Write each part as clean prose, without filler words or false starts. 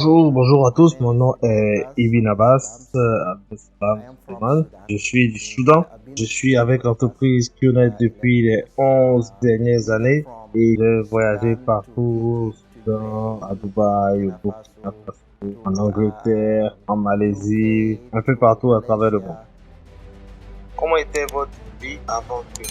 Bonjour à tous. Mon nom est Ibn Abbas Abdeslam Suleiman. Je suis du Soudan. Je suis avec l'entreprise QNet depuis les 11 dernières années et j'ai voyagé partout au Soudan, à Dubaï, au Burkina Faso, en Angleterre, en Malaisie, un peu partout à travers le monde. Comment était votre vie avant que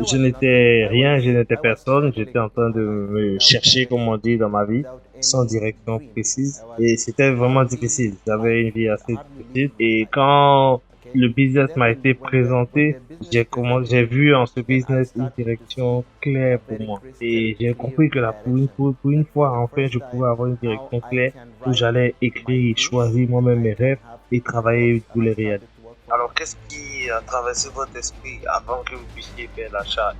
je n'étais rien, je n'étais personne, j'étais en train de me chercher, comme on dit, dans ma vie, sans direction précise. Et c'était vraiment difficile. J'avais une vie assez difficile. Et quand le business m'a été présenté, j'ai vu en ce business une direction claire pour moi. Et j'ai compris que là, pour une fois, enfin, je pouvais avoir une direction claire où j'allais écrire et choisir moi-même mes rêves et travailler pour les réaliser. Alors, qu'est-ce qui a traversé votre esprit avant que vous puissiez faire l'achat?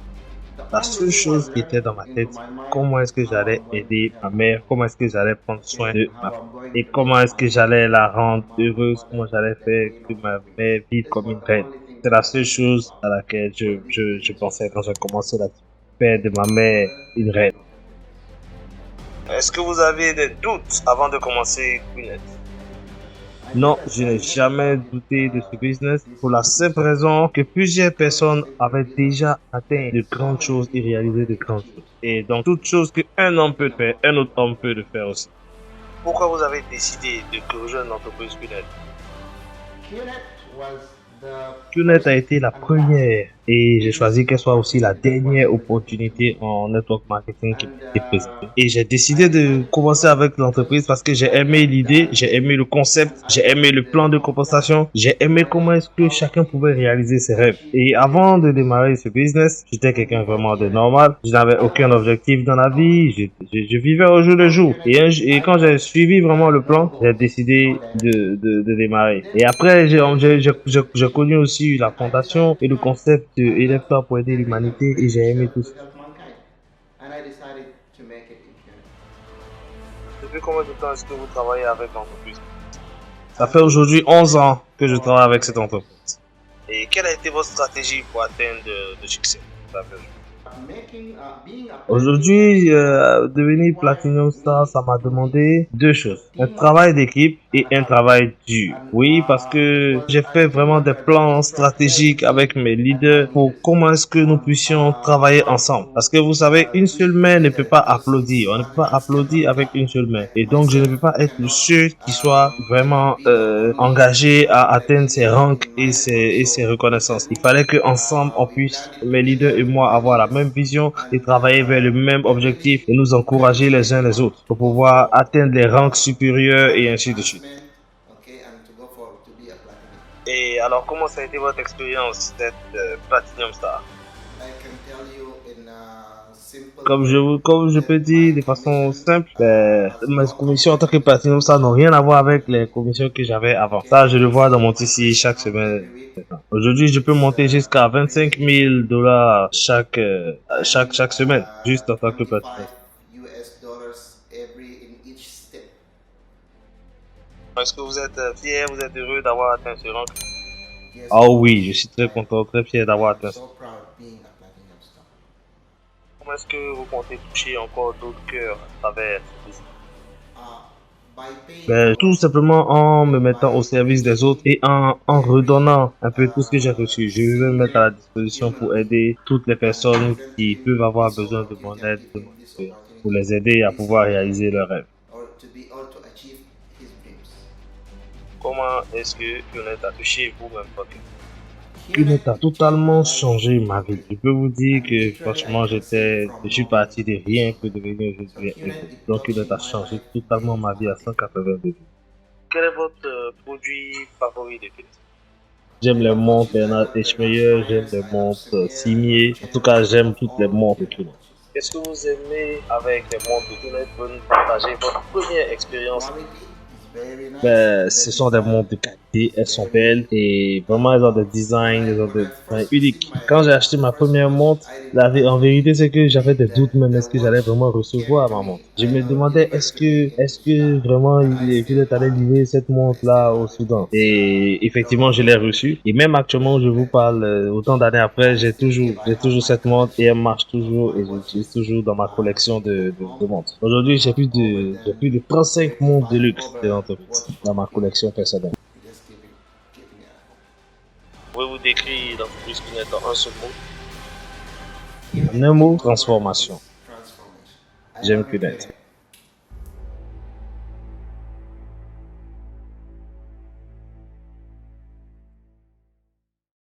La seule chose qui était dans ma tête, comment est-ce que j'allais aider ma mère, comment est-ce que j'allais prendre soin de ma femme et comment est-ce que j'allais la rendre heureuse, comment j'allais faire que ma mère vive comme une reine. C'est la seule chose à laquelle je pensais quand j'ai commencé la faire de ma mère une reine. Est-ce que vous avez des doutes avant de commencer Queenette? Non, je n'ai jamais douté de ce business pour la simple raison que plusieurs personnes avaient déjà atteint de grandes choses et réalisé de grandes choses. Et donc, toute chose qu'un homme peut faire, un autre homme peut le faire aussi. Pourquoi vous avez décidé de diriger une entreprise QNet? QNet a été la première et j'ai choisi qu'elle soit aussi la dernière opportunité en network marketing qui m'était présentée. Et j'ai décidé de commencer avec l'entreprise parce que j'ai aimé l'idée, j'ai aimé le concept, j'ai aimé le plan de compensation, j'ai aimé comment est-ce que chacun pouvait réaliser ses rêves. Et avant de démarrer ce business, j'étais quelqu'un vraiment de normal. Je n'avais aucun objectif dans la vie, je vivais au jour le jour. Et quand j'ai suivi vraiment le plan, j'ai décidé de démarrer. Et après, j'ai connu aussi la fondation et le concept de Élève-toi pour aider l'humanité et j'ai aimé tout ça. Depuis combien de temps est-ce que vous travaillez avec l'entreprise? Ça fait aujourd'hui 11 ans que je travaille avec cette entreprise. Et quelle a été votre stratégie pour atteindre le succès? Aujourd'hui, devenir Platinum Star, ça m'a demandé deux choses. Un travail d'équipe et un travail dur. Oui, parce que j'ai fait vraiment des plans stratégiques avec mes leaders pour comment est-ce que nous puissions travailler ensemble. Parce que vous savez, une seule main ne peut pas applaudir. On ne peut pas applaudir avec une seule main. Et donc, je ne peux pas être le seul qui soit vraiment engagé à atteindre ses rangs et ses reconnaissances. Il fallait que ensemble on puisse, mes leaders et moi, avoir la même vision et travailler vers le même objectif et nous encourager les uns les autres pour pouvoir atteindre les rangs supérieurs et ainsi de suite. Et alors, comment ça a été votre expérience d'être Platinum Star? Comme je peux dire de façon simple, mes commissions en tant que Platinum Star n'ont rien à voir avec les commissions que j'avais avant. Ça, je le vois dans mon TCI chaque semaine. Aujourd'hui, je peux monter jusqu'à 25 000 dollars chaque semaine, juste en tant que Platinum. Est-ce que vous êtes fier, vous êtes heureux d'avoir atteint ce rang? Ah oui, je suis très content, très fier d'avoir atteint ça. Comment est-ce que vous comptez toucher encore d'autres cœurs à travers ce business? Tout simplement en me mettant au service des autres et en redonnant un peu tout ce que j'ai reçu. Je vais me mettre à la disposition pour aider toutes les personnes qui peuvent avoir besoin de mon aide, de mon expérience, pour les aider à pouvoir réaliser leurs rêves. Comment est-ce que QNet a touché vous-même, QNet a totalement changé ma vie. Je peux vous dire que franchement, je suis parti de rien pour devenir aujourd'hui un héros. Donc QNet a changé totalement ma vie à 180 degrés. Quel est votre produit favori de QNet? J'aime les montres Bernard Herrmann, j'aime les montres Simier. En tout cas, j'aime toutes les montres de QNet. Qu'est-ce que vous aimez avec les montres de QNet? Vous nous partagez votre première expérience? Ce sont des montres de qualité. et elles sont belles et vraiment elles ont des designs uniques. Quand j'ai acheté ma première montre, en vérité, c'est que j'avais des doutes même est-ce que j'allais vraiment recevoir ma montre. Je me demandais est-ce que vraiment vous êtes allé livrer cette montre-là au Soudan. Et effectivement, je l'ai reçue. Et même actuellement, je vous parle, autant d'années après, j'ai toujours cette montre et elle marche toujours et je l'utilise toujours dans ma collection de montres. Aujourd'hui, j'ai plus de 35 montres de luxe de l'entreprise dans ma collection personnelle. Vous pouvez vous décrire l'entreprise Kounet en un seul mot? En un mot, transformation. J'aime Kounet.